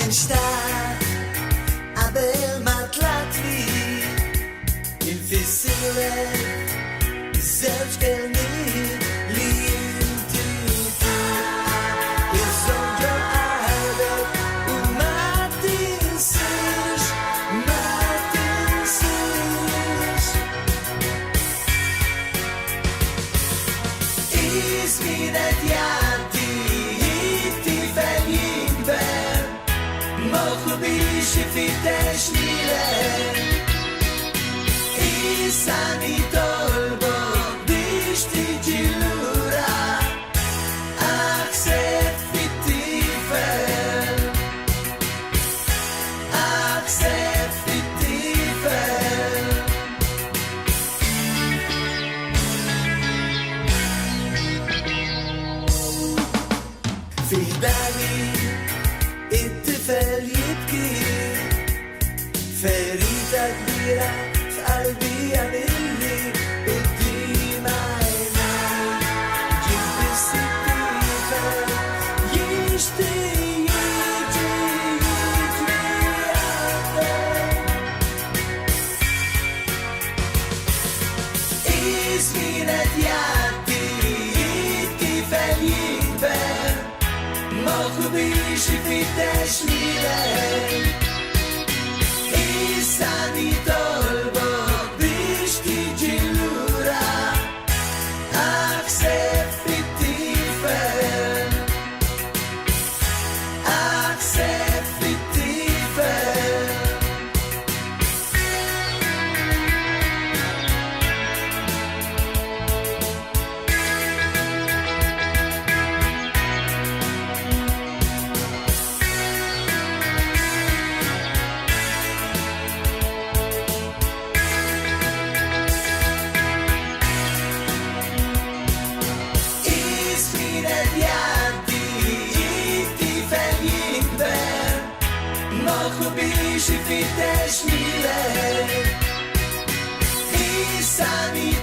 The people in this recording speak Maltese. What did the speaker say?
staat a bel matlatli il fissile selbst gelni Fiteș mile Isani tolbo Dishti lura Accept fitifel Accept fitifel Fihdani التفال يبكي فريدة كبيرة في قلبي يعملي قدام عيني جيب السكينة يشتي يجي اسمي نادياتي التفال يكبر مخبيش في تشميلك إساني طلبك بيش تيجي لورا أكسب في التفل أكسب في التفل في تشميلك إساني